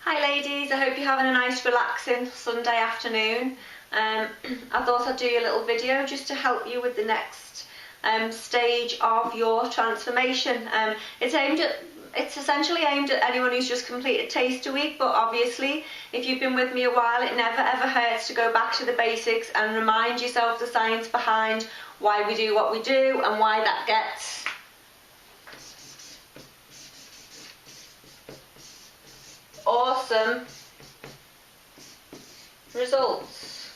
Hi ladies, I hope you're having a nice relaxing Sunday afternoon. I thought I'd do a little video just to help you with the next stage of your transformation. It's essentially aimed at anyone who's just completed Taster Week, but obviously if you've been with me a while, it never ever hurts to go back to the basics and remind yourself the science behind why we do what we do and why that gets awesome results,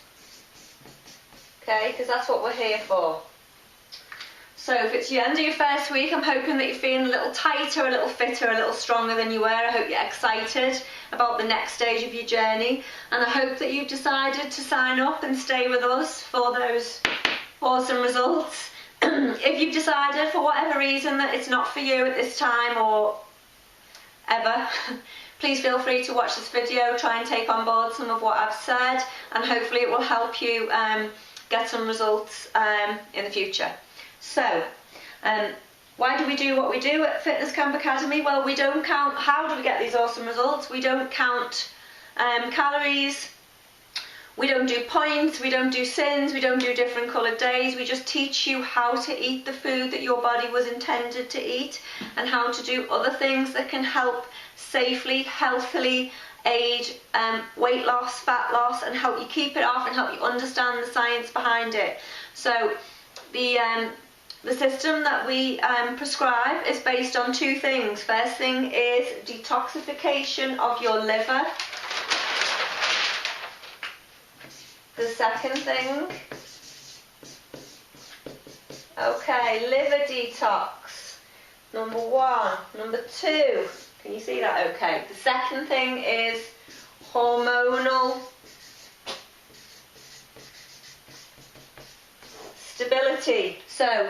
okay, because that's what we're here for. So if it's the end of your first week, I'm hoping that you're feeling a little tighter, a little fitter, a little stronger than you were. I hope you're excited about the next stage of your journey, and I hope that you've decided to sign up and stay with us for those awesome results. If you've decided for whatever reason that it's not for you at this time or ever, please feel free to watch this video, try and take on board some of what I've said, and hopefully it will help you get some results in the future. So, why do we do what we do at Fitness Camp Academy? Well, we don't count, how do we get these awesome results? We don't count calories, we don't do points, we don't do sins, we don't do different coloured days. We just teach you how to eat the food that your body was intended to eat and how to do other things that can help safely, healthily aid weight loss, fat loss, and help you keep it off and help you understand the science behind it. So the system that we prescribe is based on two things. First thing is detoxification of your liver. The second thing, okay, liver detox, number one. Number two, can you see that okay? The second thing is hormonal stability. So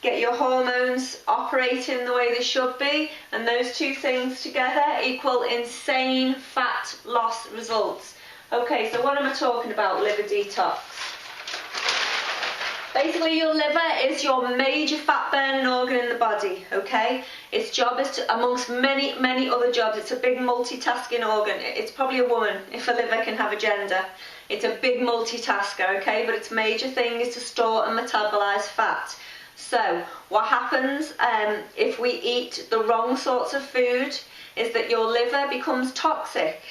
get your hormones operating the way they should be, and those two things together equal insane fat loss results. Okay, so what am I talking about? Liver detox. Basically, your liver is your major fat burning organ in the body, okay? Its job is to, amongst many other jobs, it's a big multitasking organ. It's probably a woman if a liver can have a gender. It's a big multitasker, okay? But its major thing is to store and metabolize fat. So what happens if we eat the wrong sorts of food is that your liver becomes toxic.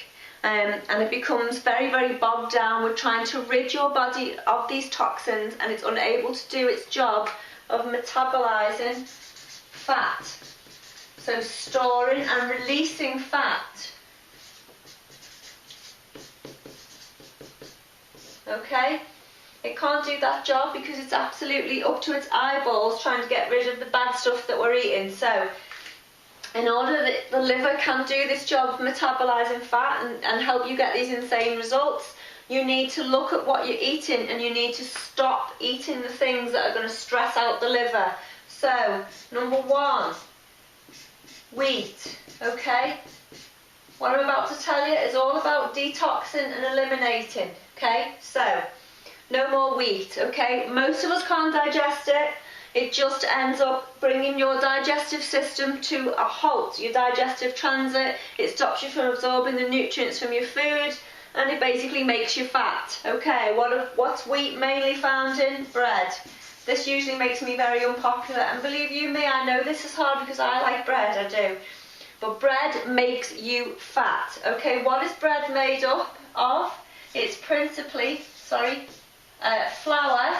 And it becomes very bogged down with trying to rid your body of these toxins, and it's unable to do its job of metabolizing fat. So storing and releasing fat. Okay? It can't do that job because it's absolutely up to its eyeballs trying to get rid of the bad stuff that we're eating. So in order that the liver can do this job of metabolizing fat and help you get these insane results, you need to look at what you're eating, and you need to stop eating the things that are going to stress out the liver. So, number one, wheat, okay? What I'm about to tell you is all about detoxing and eliminating, okay? So, no more wheat, okay? Most of us can't digest it. It just ends up bringing your digestive system to a halt, your digestive transit. It stops you from absorbing the nutrients from your food, and it basically makes you fat. Okay, what's wheat mainly found in? Bread. This usually makes me very unpopular, and believe you me, I know this is hard because I like bread, I do. But bread makes you fat. Okay, what is bread made up of? It's principally, flour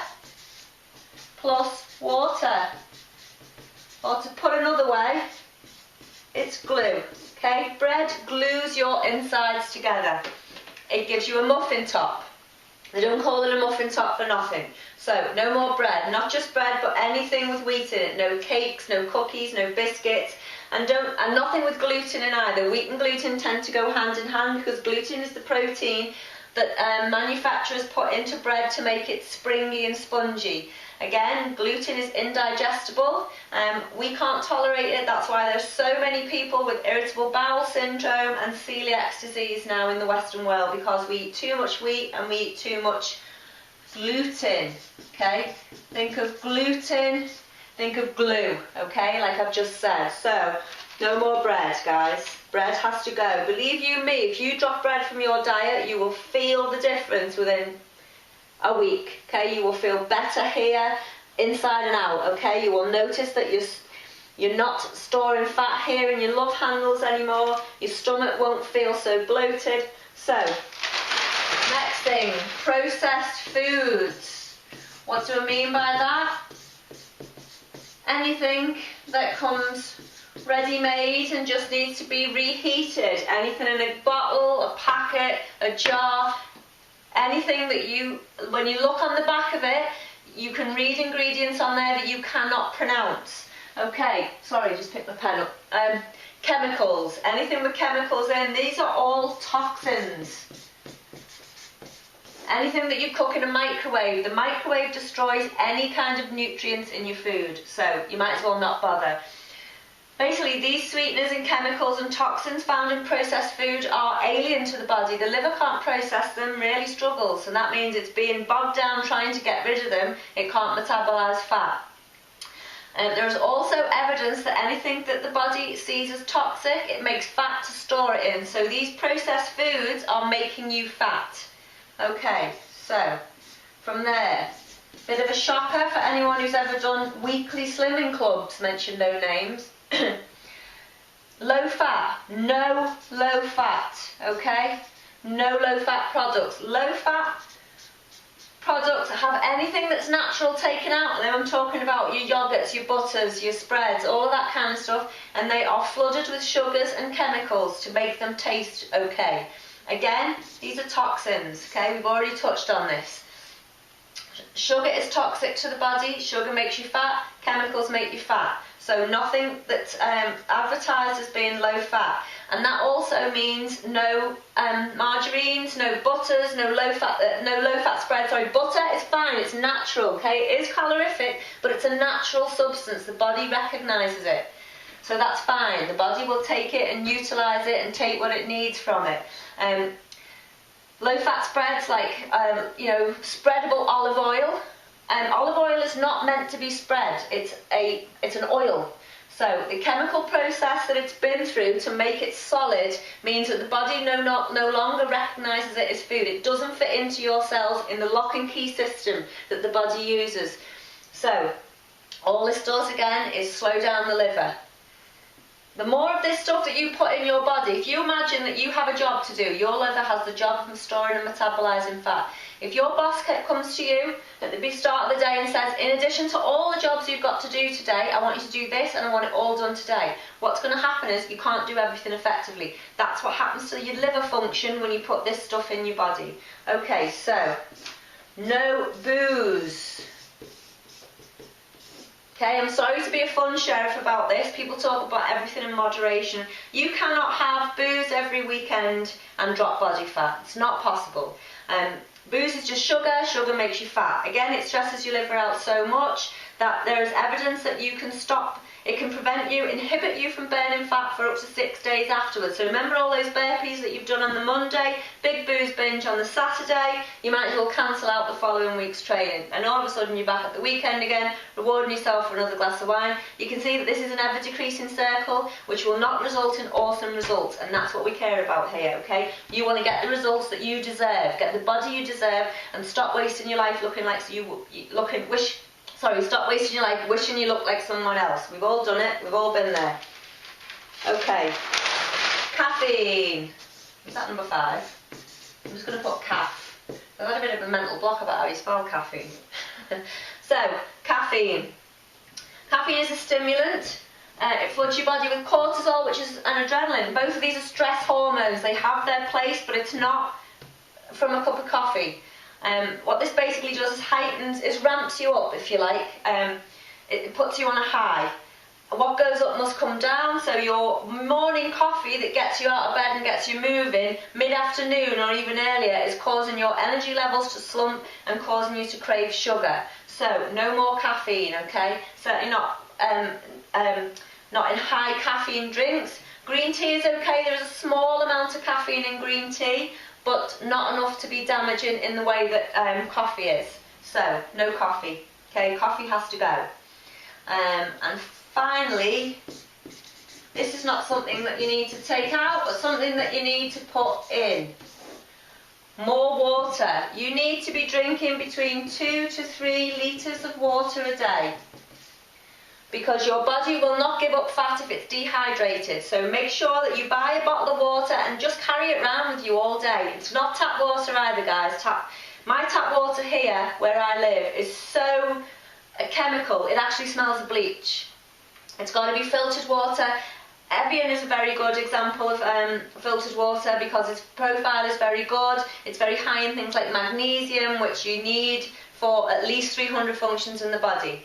plus water, or to put another way, it's glue. Okay, bread glues your insides together. It gives you a muffin top. They don't call it a muffin top for nothing. So no more bread, not just bread, but anything with wheat in it. No cakes, no cookies, no biscuits, and nothing with gluten in either. Wheat and gluten tend to go hand in hand because gluten is the protein that manufacturers put into bread to make it springy and spongy. Again, gluten is indigestible. We can't tolerate it. That's why there's so many people with irritable bowel syndrome and celiac disease now in the Western world, because we eat too much wheat and we eat too much gluten. Okay? Think of gluten, think of glue. Okay? Like I've just said. So No more bread, guys. Bread has to go. Believe you me, if you drop bread from your diet, you will feel the difference within a week. Okay, you will feel better here, inside and out. Okay, you will notice that you're not storing fat here in your love handles anymore. Your stomach won't feel so bloated. So, next thing, processed foods. What do I mean by that? Anything that comes ready-made and just needs to be reheated. Anything in a bottle, a packet, a jar, anything that when you look on the back of it, you can read ingredients on there that you cannot pronounce. Okay, sorry, just picked my pen up. Chemicals, anything with chemicals in, these are all toxins. Anything that you cook in a microwave, the microwave destroys any kind of nutrients in your food, so you might as well not bother. Basically, these sweeteners and chemicals and toxins found in processed food are alien to the body. The liver can't process them, really struggles, and that means it's being bogged down trying to get rid of them. It can't metabolise fat. There is also evidence that anything that the body sees as toxic, it makes fat to store it in. So these processed foods are making you fat. Okay, so from there, bit of a shocker for anyone who's ever done weekly slimming clubs, mention no names. Low fat, no low fat, okay? No low fat products. Low fat products have anything that's natural taken out, and I'm talking about your yogurts, your butters, your spreads, all of that kind of stuff, and they are flooded with sugars and chemicals to make them taste okay. Again, these are toxins, okay? We've already touched on this. Sugar is toxic to the body, sugar makes you fat, chemicals make you fat. So nothing that's advertised as being low fat. And that also means no margarines, no butters, no low fat spread. Sorry, butter is fine, it's natural, okay? It is calorific, but it's a natural substance. The body recognises it. So that's fine. The body will take it and utilise it and take what it needs from it. Low fat spreads like, spreadable olive oil. Olive oil is not meant to be spread. It's an oil. So the chemical process that it's been through to make it solid means that the body no longer recognises it as food. It doesn't fit into your cells in the lock and key system that the body uses. So all this does again is slow down the liver. The more of this stuff that you put in your body, if you imagine that you have a job to do, your liver has the job of storing and metabolising fat. If your boss comes to you at the start of the day and says, in addition to all the jobs you've got to do today, I want you to do this and I want it all done today. What's going to happen is you can't do everything effectively. That's what happens to your liver function when you put this stuff in your body. Okay, so, no booze. Okay, I'm sorry to be a fun sheriff about this. People talk about everything in moderation. You cannot have booze every weekend and drop body fat. It's not possible. Booze is just sugar. Sugar makes you fat. Again, it stresses your liver out so much that there is evidence that you can stop. It can inhibit you from burning fat for up to 6 days afterwards. So remember all those burpees that you've done on the Monday, big booze binge on the Saturday, you might as well cancel out the following week's training. And all of a sudden you're back at the weekend again, rewarding yourself for another glass of wine. You can see that this is an ever decreasing circle, which will not result in awesome results. And that's what we care about here, okay? You want to get the results that you deserve, get the body you deserve, and stop wasting your life stop wasting your life wishing you look like someone else. We've all done it. We've all been there. Okay. Caffeine. Is that number 5? I'm just going to put calf. I've had a bit of a mental block about how you spell caffeine. So, caffeine. Caffeine is a stimulant. It floods your body with cortisol, which is an adrenaline. Both of these are stress hormones. They have their place, but it's not from a cup of coffee. What this basically does is ramps you up, if you like. It puts you on a high. What goes up must come down, so your morning coffee that gets you out of bed and gets you moving mid-afternoon or even earlier is causing your energy levels to slump and causing you to crave sugar. So no more caffeine, okay? Certainly not in high caffeine drinks. Green tea is okay. There is a small amount of caffeine in green tea, but not enough to be damaging in the way that coffee is. So, no coffee. Okay, coffee has to go. And finally, This is not something that you need to take out, but something that you need to put in. More water. You need to be drinking between 2 to 3 litres of water a day, because your body will not give up fat if it's dehydrated. So make sure that you buy a bottle of water and just carry it around with you all day. It's not tap water either, guys. My tap water here, where I live, is so chemical, it actually smells of bleach. It's got to be filtered water. Evian is a very good example of filtered water because its profile is very good. It's very high in things like magnesium, which you need for at least 300 functions in the body.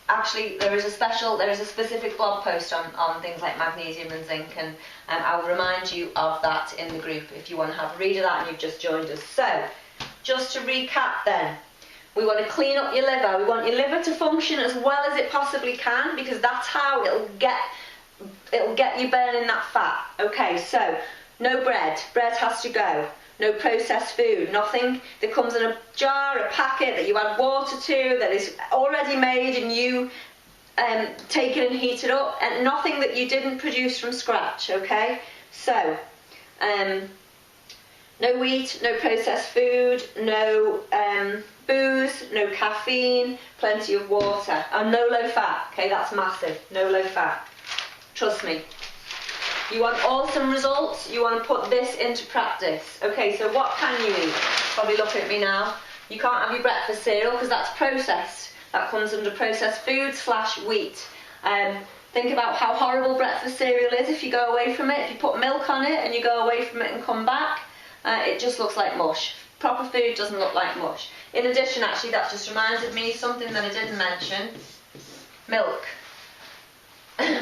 Actually, there is a specific blog post on things like magnesium and zinc, and I'll remind you of that in the group if you want to have a read of that and you've just joined us. So, just to recap then, we want to clean up your liver. We want your liver to function as well as it possibly can, because that's how it'll get you burning that fat. Okay, so no bread. Bread has to go. No processed food. Nothing that comes in a jar, a packet that you add water to, that is already made and you take it and heat it up, and nothing that you didn't produce from scratch. Okay, so no wheat, no processed food, no booze, no caffeine, plenty of water, and no low fat. Okay, that's massive. No low fat. Trust me. You want awesome results, you want to put this into practice. Okay, so what can you eat? Probably looking at me now. You can't have your breakfast cereal because that's processed. That comes under processed food / wheat. Think about how horrible breakfast cereal is if you go away from it. If you put milk on it and you go away from it and come back, it just looks like mush. Proper food doesn't look like mush. In addition, actually, that just reminded me something that I didn't mention. Milk.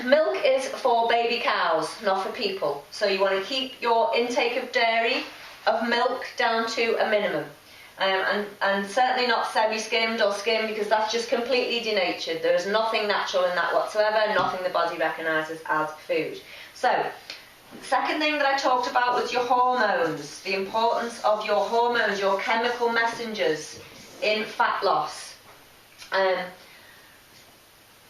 Milk is for baby cows, not for people. So you want to keep your intake of dairy, of milk, down to a minimum. And certainly not semi-skimmed or skimmed, because that's just completely denatured. There is nothing natural in that whatsoever, nothing the body recognises as food. So, the second thing that I talked about was your hormones, the importance of your hormones, your chemical messengers in fat loss.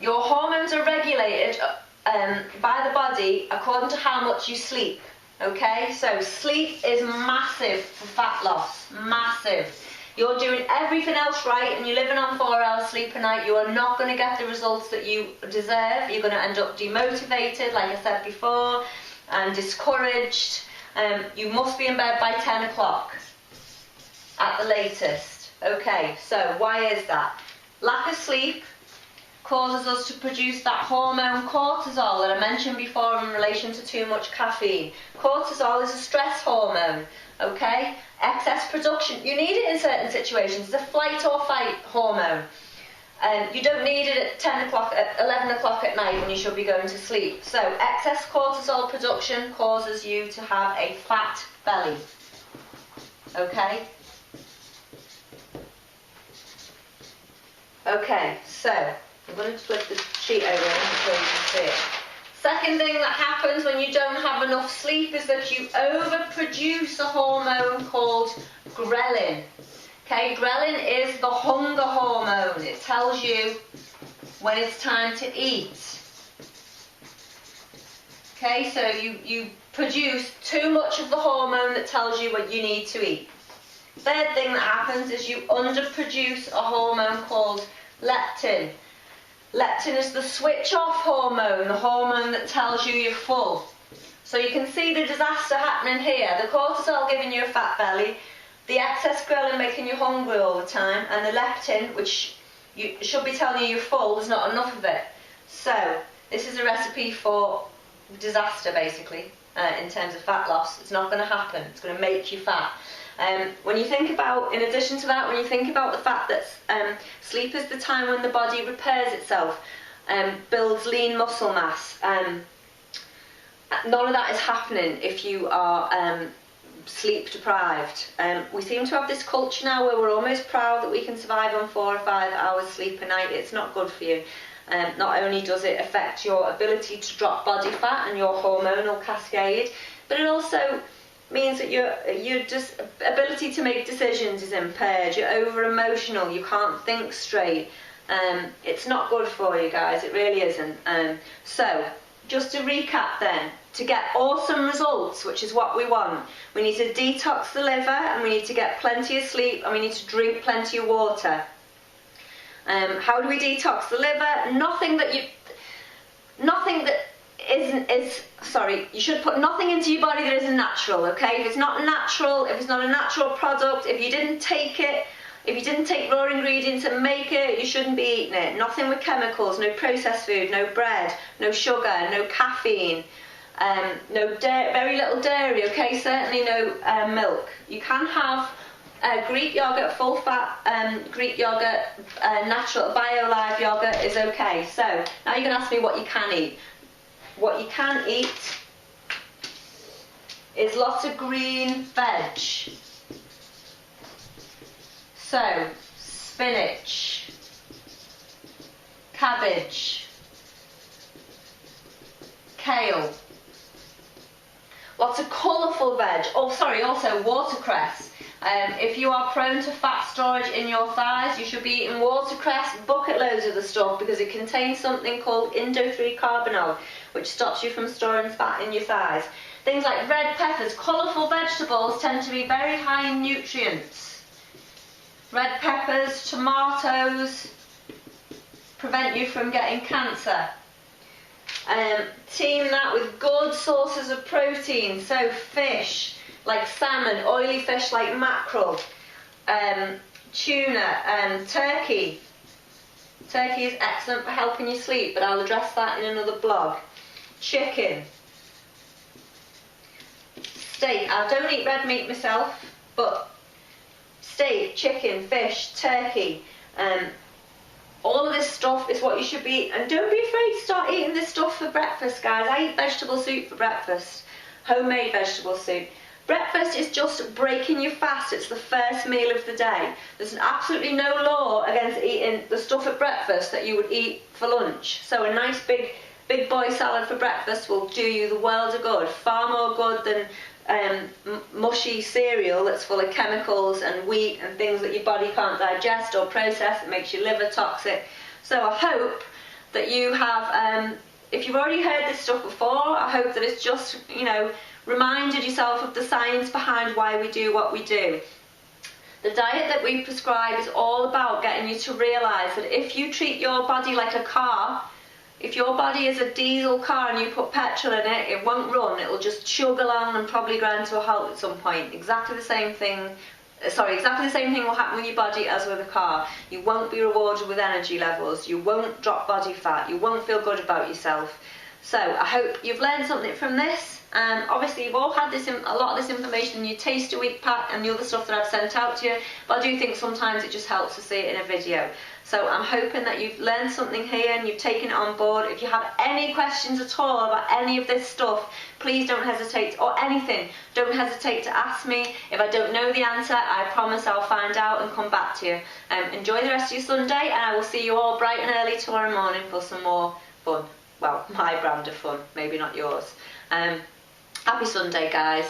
Your hormones are regulated by the body according to how much you sleep. Okay, so sleep is massive for fat loss, massive. You're doing everything else right and you're living on 4 hours sleep a night, you are not going to get the results that you deserve. You're going to end up demotivated, like I said before, and discouraged. You must be in bed by 10 o'clock at the latest. Okay, so why is that? Lack of sleep causes us to produce that hormone cortisol that I mentioned before in relation to too much caffeine. Cortisol is a stress hormone, okay? Excess production, you need it in certain situations. It's a flight or fight hormone. You don't need it at 10 o'clock, at 11 o'clock at night when you should be going to sleep. So excess cortisol production causes you to have a fat belly, okay? Okay, so I'm going to flip the sheet over so you can see it. Second thing that happens when you don't have enough sleep is that you overproduce a hormone called ghrelin. Okay, ghrelin is the hunger hormone. It tells you when it's time to eat. Okay, so you produce too much of the hormone that tells you what you need to eat. Third thing that happens is you underproduce a hormone called leptin. Leptin is the switch off hormone, the hormone that tells you you're full. So you can see the disaster happening here. The cortisol giving you a fat belly, the excess ghrelin making you hungry all the time, and the leptin, which you should be telling you you're full, there's not enough of it. So this is a recipe for disaster, basically, in terms of fat loss. It's not going to happen. It's going to make you fat. When you think about, in addition to that, when you think about the fact that sleep is the time when the body repairs itself, builds lean muscle mass, none of that is happening if you are sleep deprived. We seem to have this culture now where we're almost proud that we can survive on 4 or 5 hours sleep a night. It's not good for you. Not only does it affect your ability to drop body fat and your hormonal cascade, but it also means that your just ability to make decisions is impaired. You're over emotional. You can't think straight. It's not good for you guys. It really isn't. So just to recap then, to get awesome results, which is what we want, we need to detox the liver, and we need to get plenty of sleep, and we need to drink plenty of water. How do we detox the liver? You should put nothing into your body that isn't natural, okay? If it's not natural, if it's not a natural product, if you didn't take it, if you didn't take raw ingredients and make it, you shouldn't be eating it. Nothing with chemicals, no processed food, no bread, no sugar, no caffeine, very little dairy, okay? Certainly no milk. You can have Greek yogurt, full fat Greek yogurt, natural bio-live yogurt is okay. So now you're going to ask me what you can eat. What you can eat is lots of green veg. So, spinach, cabbage, kale, lots of colourful veg. Oh, sorry, also watercress. If you are prone to fat storage in your thighs, you should be eating watercress, bucket loads of the stuff, because it contains something called indo-3-carbinol, which stops you from storing fat in your thighs. Things like red peppers, colourful vegetables tend to be very high in nutrients. Red peppers, tomatoes prevent you from getting cancer. Team that with good sources of protein, so fish like salmon, oily fish like mackerel, tuna, turkey. Turkey is excellent for helping you sleep, but I'll address that in another blog. Chicken. Steak. I don't eat red meat myself, but steak, chicken, fish, turkey, all of this stuff is what you should be eating. And don't be afraid to start eating this stuff for breakfast, guys. I eat vegetable soup for breakfast, homemade vegetable soup. Breakfast is just breaking your fast. It's the first meal of the day. There's absolutely no law against eating the stuff at breakfast that you would eat for lunch. So a nice big boy salad for breakfast will do you the world of good. Far more good than mushy cereal that's full of chemicals and wheat and things that your body can't digest or process. It makes your liver toxic. So I hope that you have, if you've already heard this stuff before, I hope that it's just, reminded yourself of the science behind why we do what we do. The diet that we prescribe is all about getting you to realise that if you treat your body like a car, if your body is a diesel car and you put petrol in it, it won't run. It will just chug along and probably grind to a halt at some point. Exactly the same thing will happen with your body as with a car. You won't be rewarded with energy levels. You won't drop body fat. You won't feel good about yourself. So I hope you've learned something from this. Obviously you've all had a lot of this information in your Taste a Week pack and the other stuff that I've sent out to you, but I do think sometimes it just helps to see it in a video. So I'm hoping that you've learned something here and you've taken it on board. If you have any questions at all about any of this stuff, please don't hesitate, or anything, don't hesitate to ask me. If I don't know the answer, I promise I'll find out and come back to you. Enjoy the rest of your Sunday, and I will see you all bright and early tomorrow morning for some more fun. Well, my brand of fun, maybe not yours. Happy Sunday, guys.